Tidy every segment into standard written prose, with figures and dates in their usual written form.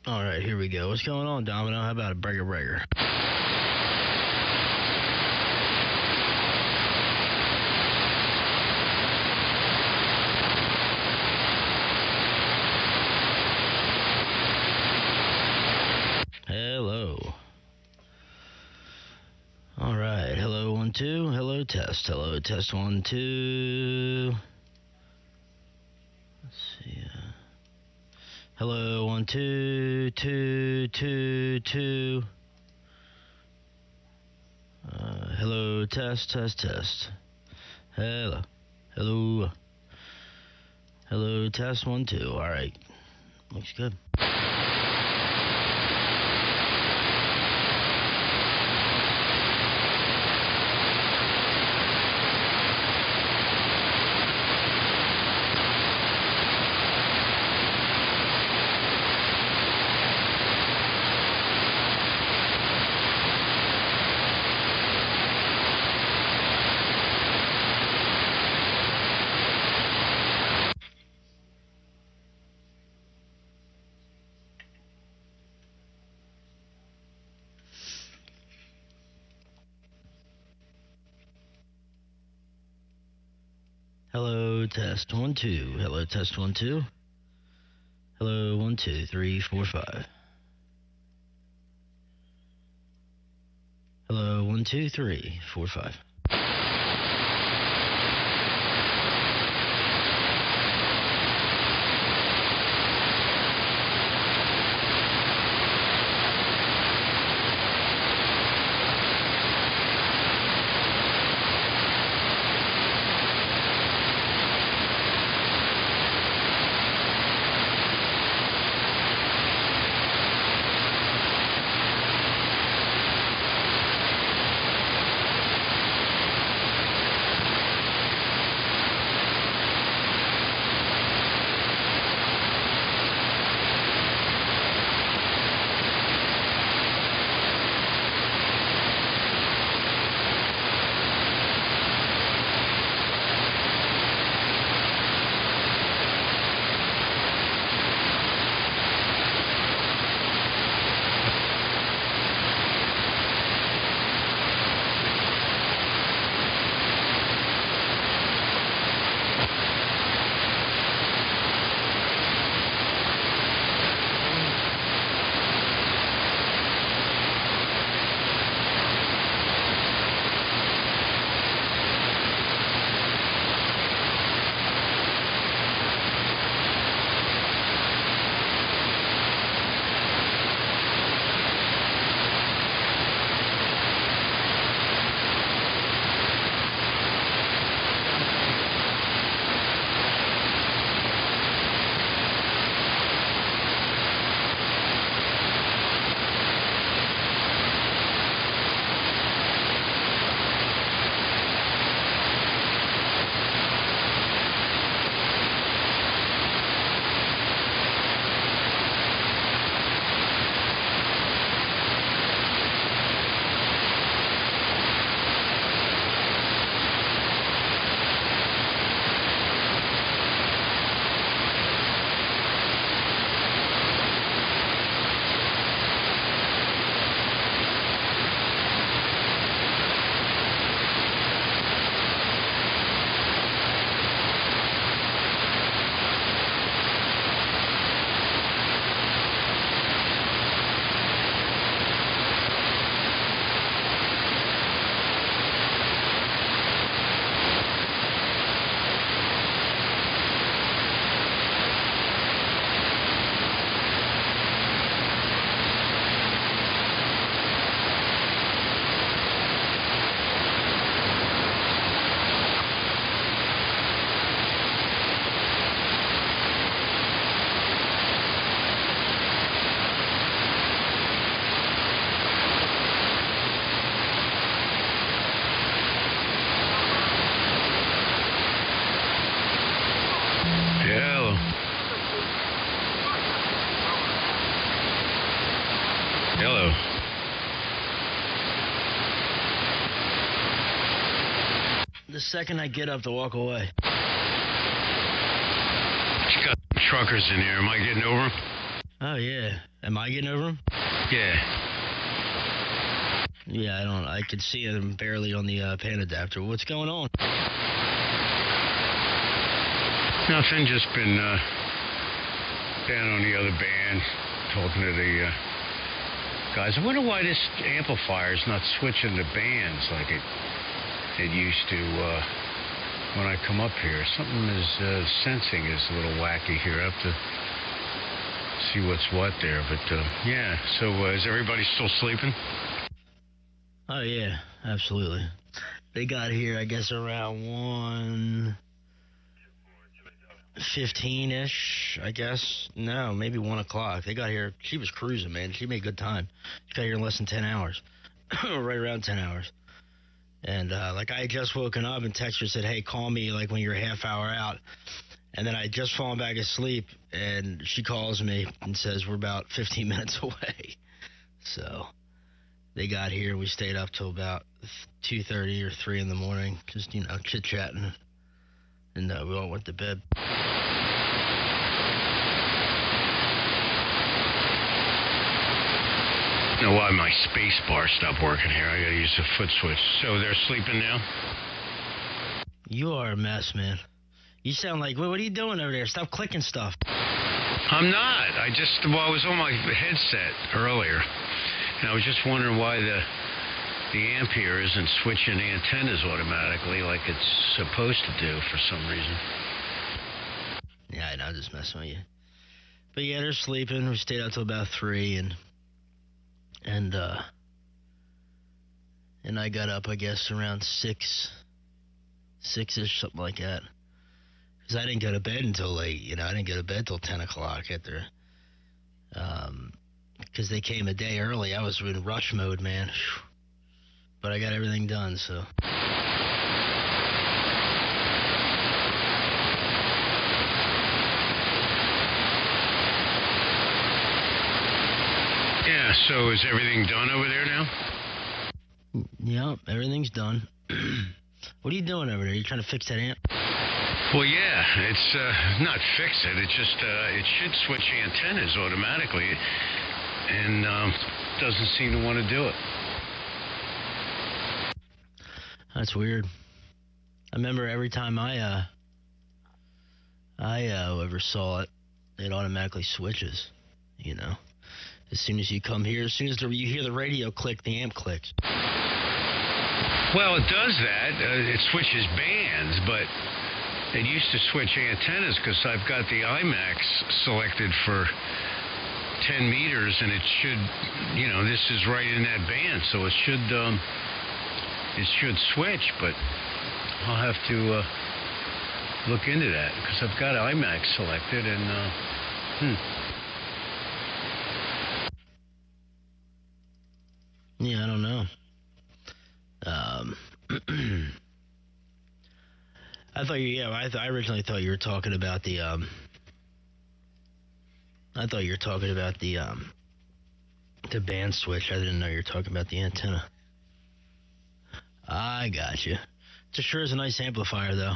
All right, here we go. What's going on, Domino? How about a breaker? Hello. All right. Hello, 1 2. Hello, test. Hello, test 1 2. Let's see. Hello, 1 2 2 2 2. Hello, test. Hello. Hello, test 1 2. All right. Looks good. Hello, test 1 2. Hello, test 1 2. Hello, 1 2 3 4 5. Hello, 1 2 3 4 5. Hello. The second I get up to walk away. You got truckers in here. Am I getting over them? Oh, yeah. Am I getting over him? Yeah. Yeah, I could see him barely on the pan adapter. What's going on? Nothing, just been down on the other band, talking to the guys. I wonder why this amplifier is not switching to bands like it used to when I come up here. Something is sensing is a little wacky here. I have to see what's what there. But yeah, so is everybody still sleeping? Oh, yeah, absolutely. They got here, I guess, around 1:15-ish, I guess. No, maybe 1 o'clock. They got here. She was cruising, man. She made good time. She got here in less than 10 hours. Right around 10 hours. And, like, I had just woken up and texted her, said, hey, call me, like, when you're a half hour out. And then I had just fallen back asleep, and she calls me and says, we're about 15 minutes away. So they got here. We stayed up till about 2:30 or 3 in the morning, just, chit-chatting. And we all went to bed. I don't know why my space bar stopped working here. I gotta use the foot switch. So they're sleeping now? You are a mess, man. You sound like, what are you doing over there? Stop clicking stuff. I'm not. I was on my headset earlier, and I was just wondering why the amp here isn't switching antennas automatically like it's supposed to do for some reason. Yeah, I know, I'm just messing with you. But yeah, they're sleeping. We stayed out till about 3, and I got up, I guess, around 6-ish, something like that. Because I didn't go to bed until late, I didn't go to bed till 10 o'clock after, because they came a day early. I was in rush mode, man. But I got everything done, so. Yeah, so is everything done over there now? Yeah, everything's done. What are you doing over there? You trying to fix that amp? Well, yeah, it's not fix it. It's just it should switch antennas automatically, and doesn't seem to want to do it. That's weird. I remember every time I ever saw it, it automatically switches. As soon as you come here, as soon as you hear the radio click, the amp clicks. Well, it does that. It switches bands, but it used to switch antennas because I've got the IMAX selected for 10 meters, and it should, this is right in that band, so it should switch, but I'll have to look into that because I've got IMAX selected, and Yeah, I don't know. I originally thought you were talking about the the band switch. I didn't know you were talking about the antenna. I got you. It sure is a nice amplifier, though.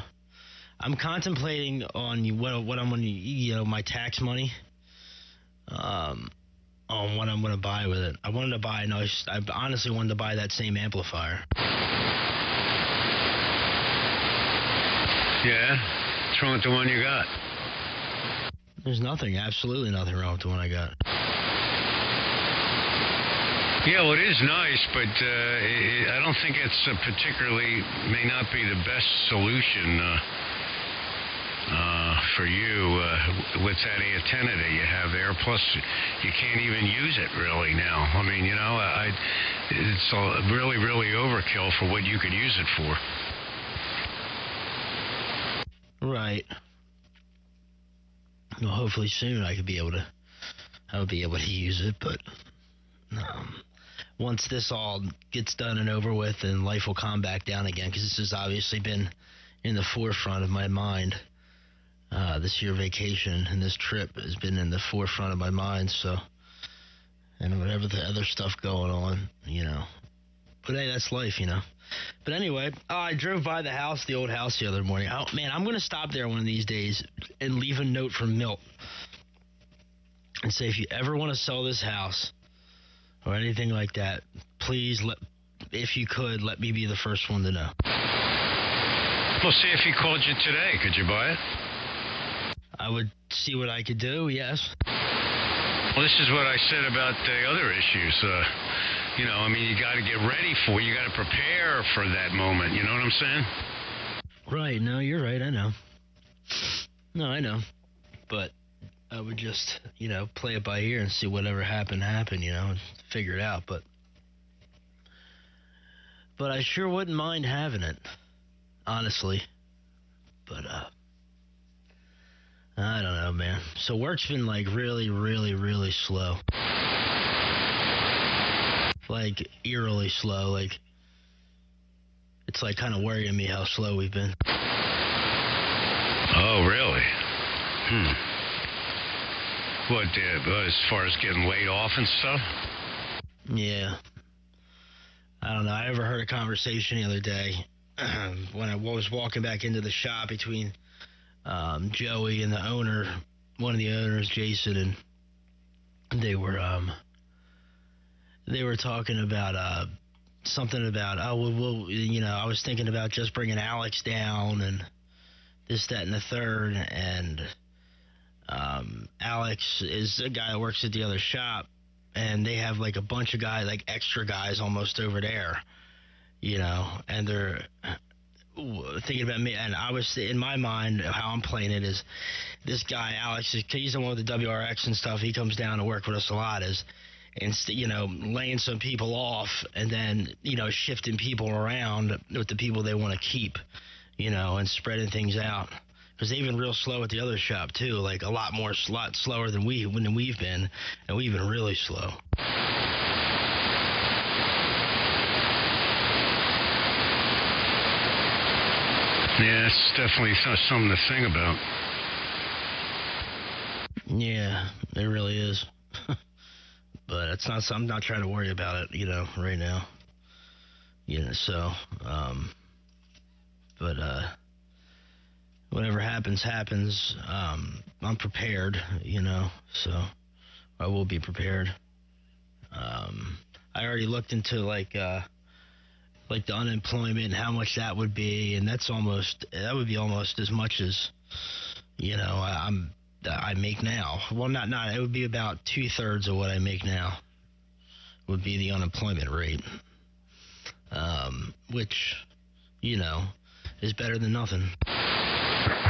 I'm contemplating on what I'm going to, my tax money, on what I'm going to buy with it. I honestly wanted to buy that same amplifier. Yeah? What's wrong with the one you got? There's absolutely nothing wrong with the one I got. Yeah, well, it is nice, but I don't think it's may not be the best solution for you with that antenna that you have there. Plus, you can't even use it really now. I mean, it's really, really overkill for what you could use it for. Right. Well, hopefully soon I would be able to use it, but once this all gets done and over with, then life will calm back down again, because this has obviously been in the forefront of my mind. This year vacation and this trip has been in the forefront of my mind, so, and whatever the other stuff going on, But hey, that's life, But anyway, I drove by the old house the other morning. Oh, man, I'm going to stop there one of these days and leave a note for Milt and say, if you ever want to sell this house or anything like that, please, if you could, let me be the first one to know. Well, see if he called you today. Could you buy it? I would see what I could do, yes. Well, this is what I said about the other issues. You know, I mean, you got to get ready for it. You got to prepare for that moment. You know what I'm saying? Right. No, you're right. I know. No, I know. But I would just, you know, play it by ear and see whatever happened, you know, and figure it out. But I sure wouldn't mind having it, honestly. But, I don't know, man. So work's been, like, really, really, really slow. Like, eerily slow. Like, it's, like, kind of worrying me how slow we've been. Oh, really? What, as far as getting laid off and stuff? Yeah. I don't know. I ever heard a conversation the other day when I was walking back into the shop between Joey and the owner, one of the owners, Jason, and they were talking about something about, you know, I was thinking about just bringing Alex down and this, that, and the third, and Alex is a guy that works at the other shop, and they have like a bunch of guys, like extra guys almost over there, you know, and they're thinking about me, and I was, in my mind, how I'm playing it is, this guy, Alex, he's the one with the WRX and stuff, he comes down to work with us a lot, you know, laying some people off, and then, you know, shifting people around with the people they want to keep, you know, and spreading things out. Because they've been real slow at the other shop, too, like a lot slower than we've been, and we've been really slow. Yeah, it's definitely something to think about. Yeah, it really is. But it's not something, I'm not trying to worry about it, you know, right now. You know, so, whatever happens. I'm prepared, you know, so I will be prepared. I already looked into like the unemployment and how much that would be, and that would be almost as much as, you know, I make now. Well, not it would be about 2/3 of what I make now would be the unemployment rate, which, you know, is better than nothing.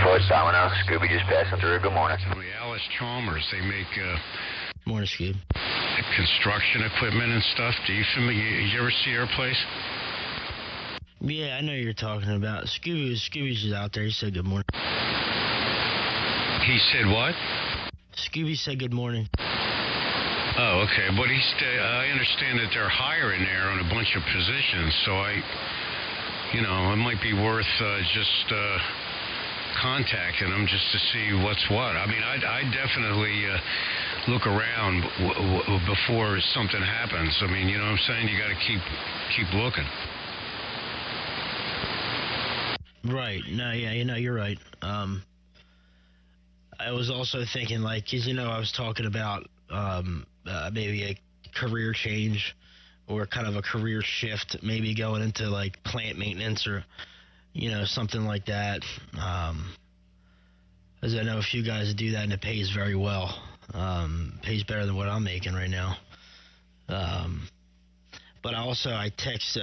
Ford Domino, Scooby just passing through. Good morning. Alice Chalmers, they make Morning, Scoob. Construction equipment and stuff. Did you ever see her place? Yeah, I know you're talking about. Scooby's just out there. He said good morning. He said what? Scooby said good morning. Oh, okay. But I understand that they're hiring there on a bunch of positions, so you know, it might be worth just contacting them just to see what's what. I mean, I definitely look around before something happens. I mean, you know what I'm saying? You got to keep looking. Right. No, yeah, you know, you're right. I was also thinking, like, 'cause, you know, I was talking about maybe a career change or kind of a career shift, maybe going into, like, plant maintenance or, you know, something like that. As I know a few guys that do that, and it pays very well. Pays better than what I'm making right now. But I text,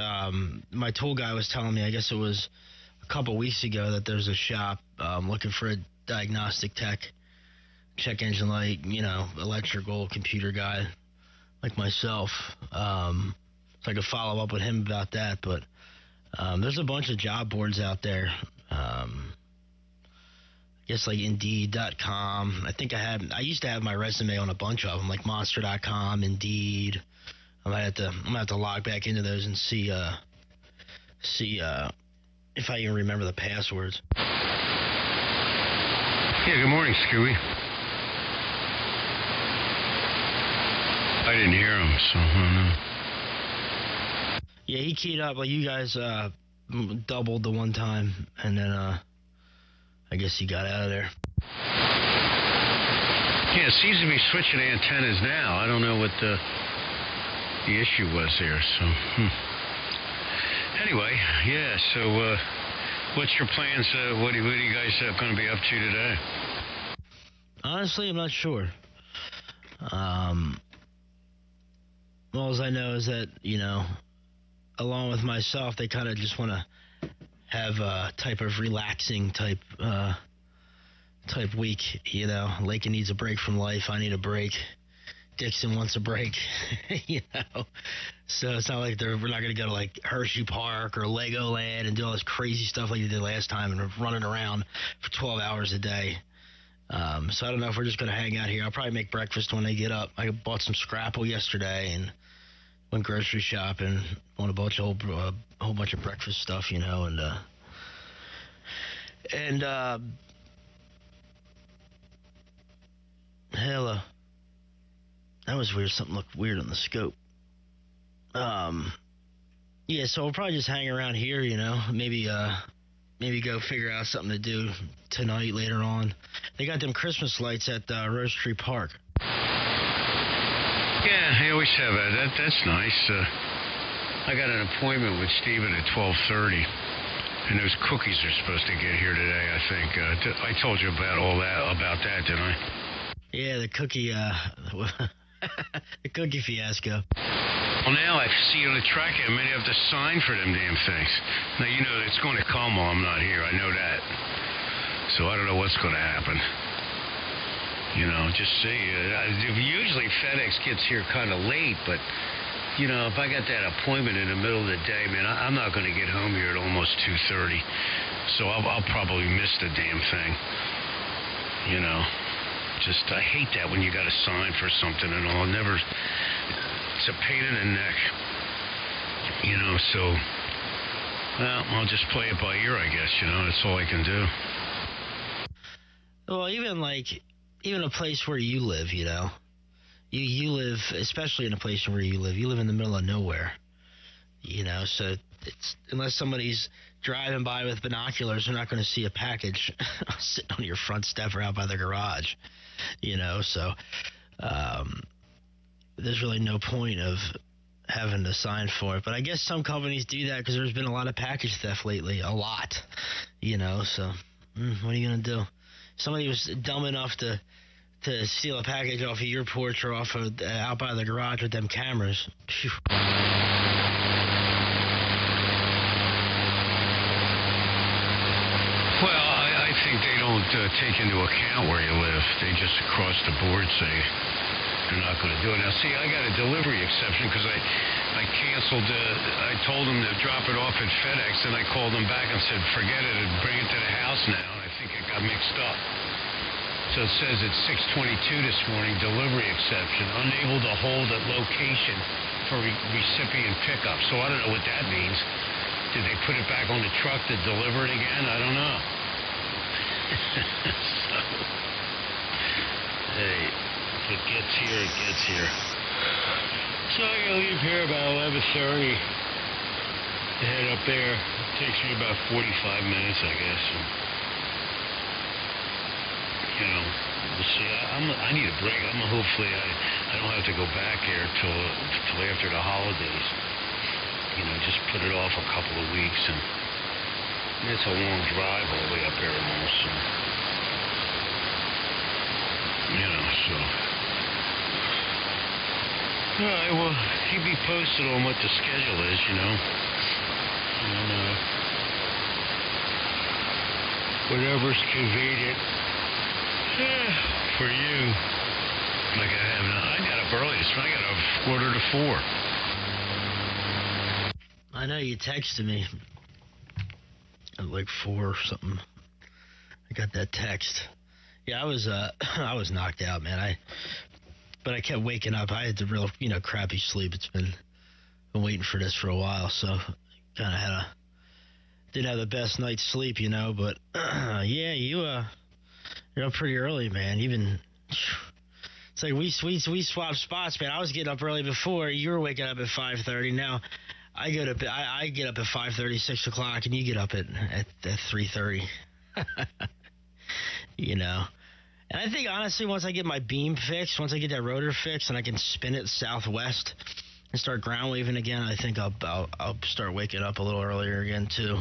my tool guy was telling me, I guess it was a couple weeks ago, that there's a shop looking for a diagnostic tech, check engine light, you know, electrical, computer guy like myself. So I could follow up with him about that. But there's a bunch of job boards out there. I guess like Indeed.com. I used to have my resume on a bunch of them, like Monster.com, Indeed. I might have to log back into those and see if I even remember the passwords. Yeah, good morning, Scooby. I didn't hear him, so I don't know. Yeah, he keyed up, like you guys doubled the one time, and then I guess he got out of there. Yeah, it seems to be switching antennas now. I don't know what the issue was there. So, Anyway, yeah. So, what's your plans? What are you guys going to be up to today? Honestly, I'm not sure. All I know is that, you know, along with myself, they kind of just want to have a type of relaxing type week, you know. Lakin needs a break from life. I need a break. Dixon wants a break, you know. So it's not like we're not going to go to, like, Hershey Park or Legoland and do all this crazy stuff like we did last time and running around for 12 hours a day. So I don't know if we're just going to hang out here. I'll probably make breakfast when they get up. I bought some Scrapple yesterday and went grocery shopping, bought a whole bunch of breakfast stuff, you know, hello. That was weird. Something looked weird on the scope. Yeah, so we'll probably just hang around here, you know, maybe go figure out something to do tonight later on. They got them Christmas lights at Rose Tree Park. Yeah, they always have that. That's nice. I got an appointment with Steven at 12:30, and those cookies are supposed to get here today, I think. I told you about that, didn't I? Yeah, the cookie, the cookie fiasco. Well, now I see on the track how many have to sign for them damn things. Now, you know, it's going to come while I'm not here. I know that. So I don't know what's going to happen. You know, just see. Usually FedEx gets here kind of late, but, you know, if I got that appointment in the middle of the day, man, I'm not going to get home here at almost 2:30. So I'll probably miss the damn thing. You know, just I hate that when you got to sign for something and all. It's a pain in the neck. You know, so, well, I'll just play it by ear, I guess, you know. That's all I can do. Well, even a place where you live, you know, you live, especially in a place where you live in the middle of nowhere, you know, so it's, unless somebody's driving by with binoculars, they're not going to see a package sitting on your front step or out by the garage, you know, so there's really no point of having to sign for it. But I guess some companies do that because there's been a lot of package theft lately, a lot, you know, so what are you going to do? Somebody was dumb enough to steal a package off of your porch or out by the garage with them cameras. Phew. Well, I think they don't take into account where you live. They just across the board say they're not going to do it. Now, see, I got a delivery exception because I canceled. I told them to drop it off at FedEx, and I called them back and said, forget it and bring it to the house now. And I think it got mixed up. So it says at 6:22 this morning, delivery exception, unable to hold at location for recipient pickup. So I don't know what that means. Did they put it back on the truck to deliver it again? I don't know. So, hey, if it gets here, it gets here. So I gotta leave here about 11:30 to head up there. It takes me about 45 minutes, I guess. And, you know, we'll see. I need a break. Hopefully I don't have to go back here till after the holidays. You know, just put it off a couple of weeks, and it's a long drive all the way up there almost. So, you know, so. All right, well, keep me posted on what the schedule is, you know. And whatever's convenient. For you. Like I got up early. I got up 3:45. I know you texted me at like 4 or something. I got that text. Yeah, I was knocked out, man. But I kept waking up. I had the real, you know, crappy sleep. It's been waiting for this for a while, so kind of didn't have the best night's sleep, you know. But yeah, you're up pretty early, man. It's like we swapped spots, man. I was getting up early before. You were waking up at 5:30. Now I get up at 5:30, 6 o'clock, and you get up at 3:30. You know, And I think, honestly, once I get my beam fixed, once I get that rotor fixed and I can spin it southwest and start ground waving again, I think I'll start waking up a little earlier again, too.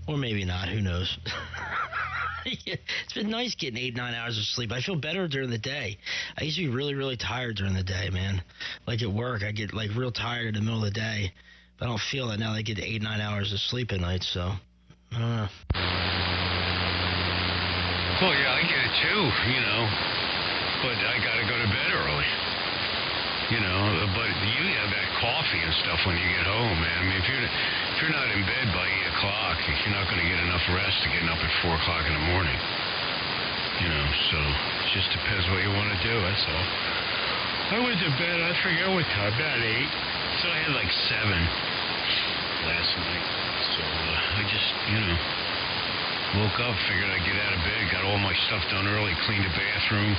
Or maybe not. Who knows? It's been nice getting 8-9 hours of sleep. I feel better during the day. I used to be really, really tired during the day, man. Like at work, I get like real tired in the middle of the day. But I don't feel that now that I get 8-9 hours of sleep at night, so I don't know. Well, yeah, I get it too, you know, but I got to go to bed early, you know, but you have that coffee and stuff when you get home, man. I mean, if you're not in bed by 8 o'clock, you're not going to get enough rest to getting up at 4 o'clock in the morning, you know, so it just depends what you want to do, that's all. I went to bed, I forget what time, about 8, so I had like 7 last night, so I just, you know, woke up, figured I'd get out of bed, got all my stuff done early, cleaned the bathroom,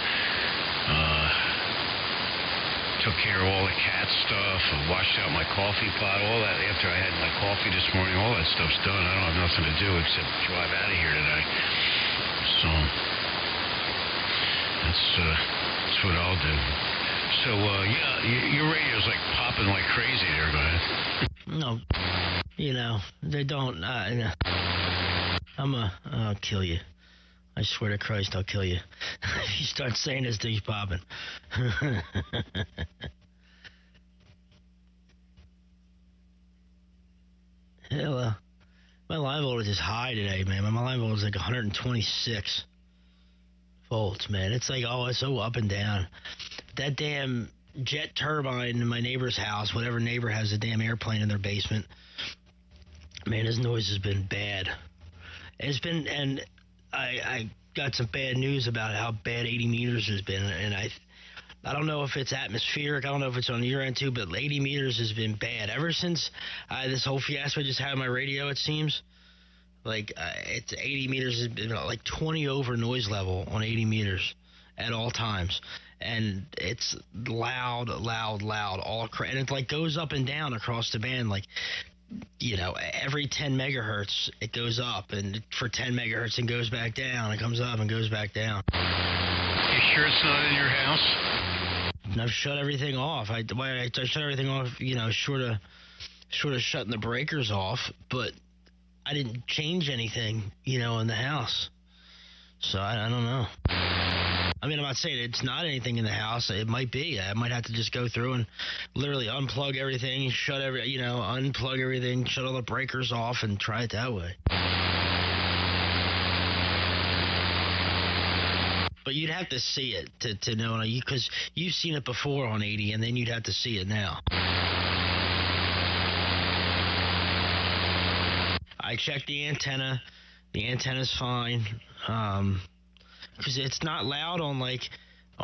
took care of all the cat stuff, washed out my coffee pot, all that. After I had my coffee this morning, all that stuff's done. I don't have nothing to do except drive out of here today. So that's what I'll do. So, yeah, your radio's like popping like crazy there, guys. No, you know, they don't. I'll kill you. I swear to Christ, I'll kill you. If you start saying this thing's popping. Hell, my line voltage is high today, man. My line voltage is like 126 volts, man. It's like, it's so up and down. That damn jet turbine in my neighbor's house, whatever neighbor has a damn airplane in their basement, man, his noise has been bad. It's been, and I got some bad news about how bad 80 meters has been, and I don't know if it's atmospheric, I don't know if it's on your end too, but 80 meters has been bad. Ever since this whole fiasco I just had on my radio, it seems, like it's 80 meters has been like 20 over noise level on 80 meters at all times. And it's loud, all and it like goes up and down across the band, like, you know, every 10 megahertz it goes up, and for 10 megahertz it goes back down. It comes up and goes back down. You sure it's not in your house? And I've shut everything off. I shut everything off, you know, short of shutting the breakers off, but I didn't change anything, you know, in the house. So I don't know. I mean, I'm not saying it's not anything in the house. It might be. I might have to just go through and literally unplug everything, unplug everything, shut all the breakers off, and try it that way. But you'd have to see it to know, because you've seen it before on 80, and then you'd have to see it now. I checked the antenna. The antenna's fine. Because it's not loud on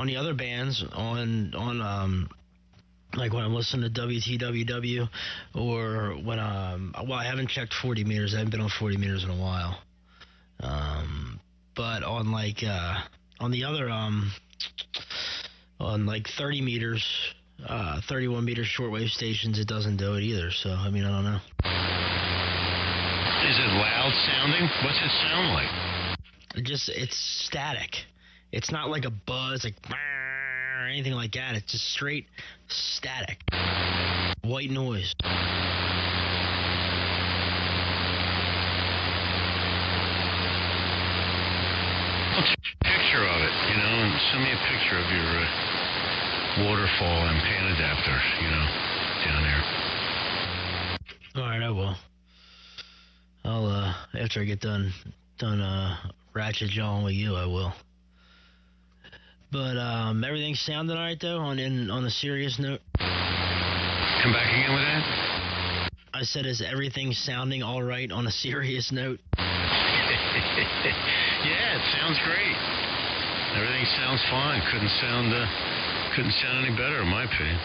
the other bands on like when I'm listening to WTWW, or when I haven't checked 40 meters. I haven't been on 40 meters in a while. But on on the other on like 30 meters, 31 meter shortwave stations, it doesn't do it either. So I mean, I don't know. Is it loud sounding? What's it sound like? It's static. It's not like a buzz, like or anything like that. It's just straight static. White noise. Picture of it, you know, and send me a picture of your waterfall and pan adapter, you know, down there. All right, I will. I'll after I get done ratchet jawing with you, I will. But everything's sounding all right though. On a serious note. Come back again with that? I said, is everything sounding all right on a serious note? Yeah, it sounds great. Everything sounds fine. Couldn't sound any better, in my opinion.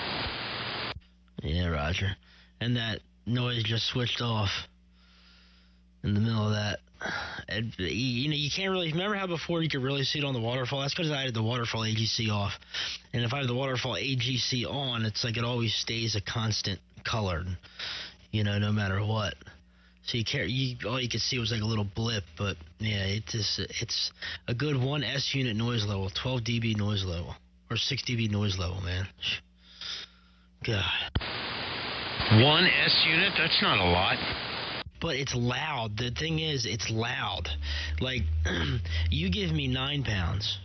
Yeah, Roger. And that noise just switched off in the middle of that. And, you know, you can't really remember how before you could really see it on the waterfall. That's because I had the waterfall AGC off, and if I have the waterfall AGC on, it's like it always stays a constant color, you know, no matter what. So all you could see was like a little blip, but yeah, it's a good 1 S unit noise level, 12 dB noise level, or 6 dB noise level, man. God. 1 S unit? That's not a lot. But it's loud. The thing is, it's loud. Like, you give me 9 pounds,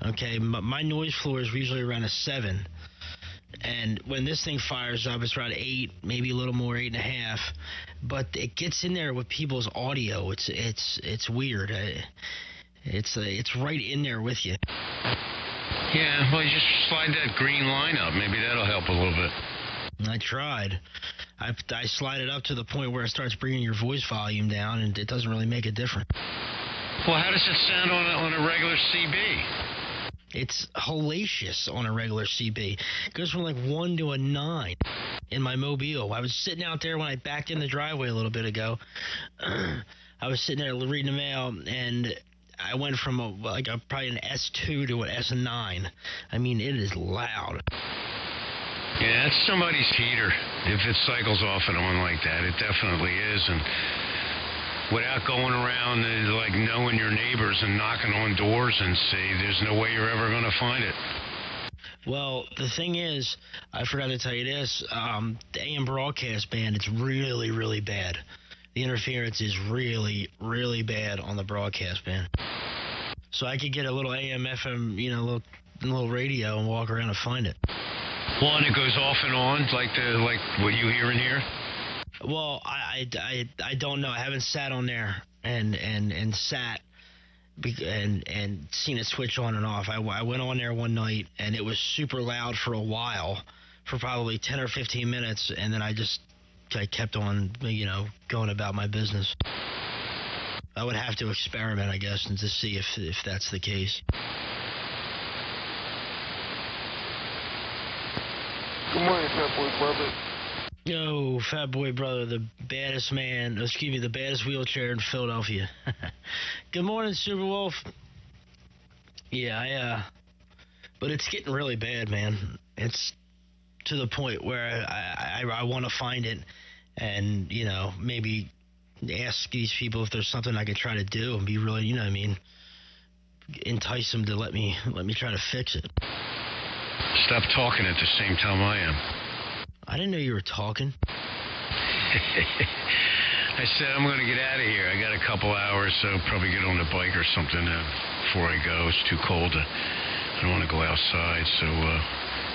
okay? My noise floor is usually around a 7. And when this thing fires up, it's around 8, maybe a little more, 8.5. But it gets in there with people's audio. It's weird. It's right in there with you. Yeah, well, you just slide that green line up. Maybe that'll help a little bit. I tried. I slide it up to the point where it starts bringing your voice volume down, and it doesn't really make a difference. Well, how does it sound on a regular CB? It's hellacious on a regular CB. It goes from like 1 to a 9 in my Mobile. I was sitting out there when I backed in the driveway a little bit ago. I was sitting there reading the mail, and I went from probably an S2 to an S9. I mean, it is loud. Yeah, it's somebody's heater. If it cycles off and on like that, it definitely is. And without going around and like knowing your neighbors and knocking on doors and see, there's no way you're ever going to find it. Well, the thing is, I forgot to tell you this, the AM broadcast band, it's really, really bad. The interference is really, really bad on the broadcast band. So I could get a little AM, FM, little radio and walk around and find it. Well, and it goes off and on, like what you hear in here? Well, I don't know. I haven't sat on there and seen it switch on and off. I went on there one night, and it was super loud for a while, for probably 10 or 15 minutes, and then I kept on, going about my business. I would have to experiment, I guess, and to see if that's the case. Good morning, Fat Boy Brother. Yo, Fat Boy Brother, the baddest the baddest wheelchair in Philadelphia. Good morning, Superwolf. Yeah, but it's getting really bad, man. It's to the point where I want to find it and, maybe ask these people if there's something I could try to do and be really, entice them to let me try to fix it. Stop talking at the same time I am. I didn't know you were talking. I said I'm going to get out of here. I got a couple hours, so probably get on the bike or something before I go. It's too cold. I don't want to go outside. So,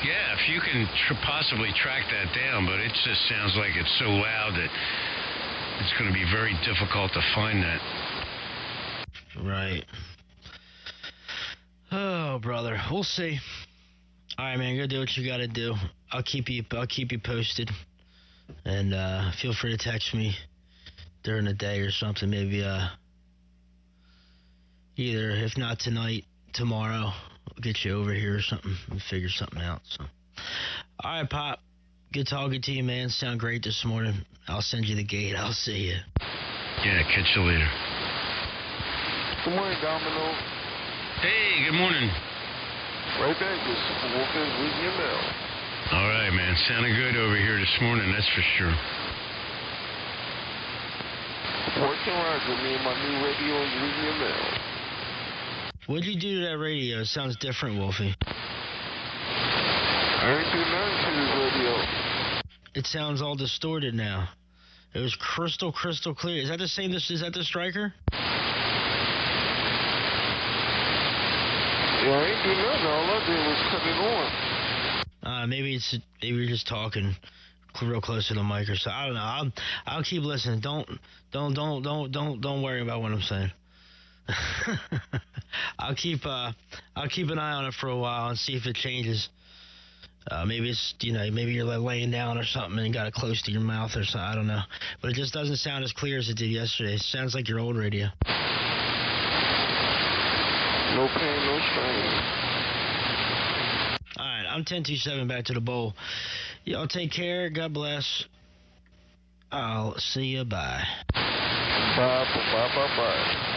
yeah, if you can possibly track that down, but it just sounds like it's so loud that it's going to be very difficult to find that. Right. Oh, brother. We'll see. All right, man. Go do what you got to do. I'll keep you posted. And feel free to text me during the day or something. Maybe either, if not tonight, tomorrow, I'll get you over here or something and figure something out. So, all right, Pop. Good talking to you, man. Sound great this morning. I'll send you the gate. I'll see you. Yeah, catch you later. Good morning, Domino. Hey, good morning. Right back, your Superwolf is reading your mail. All right, man. Sounded good over here this morning, that's for sure. Working right with me and my new radio is reading your mail. What'd you do to that radio? It sounds different, Wolfie. I ain't do nothing to this radio. It sounds all distorted now. It was crystal clear. Is that the same? Is that the Striker? Yeah, I ain't do nothing. All I did was cut it on. Maybe you're just talking real close to the mic or something. I don't know. I'll keep listening. Don't worry about what I'm saying. I'll keep an eye on it for a while and see if it changes. Maybe it's maybe you're laying down or something and got it close to your mouth or something. I don't know, but it just doesn't sound as clear as it did yesterday. It sounds like your old radio. No pain, no strain. All right, I'm 1027 back to the bowl. Y'all take care. God bless. I'll see you. Bye. Bye.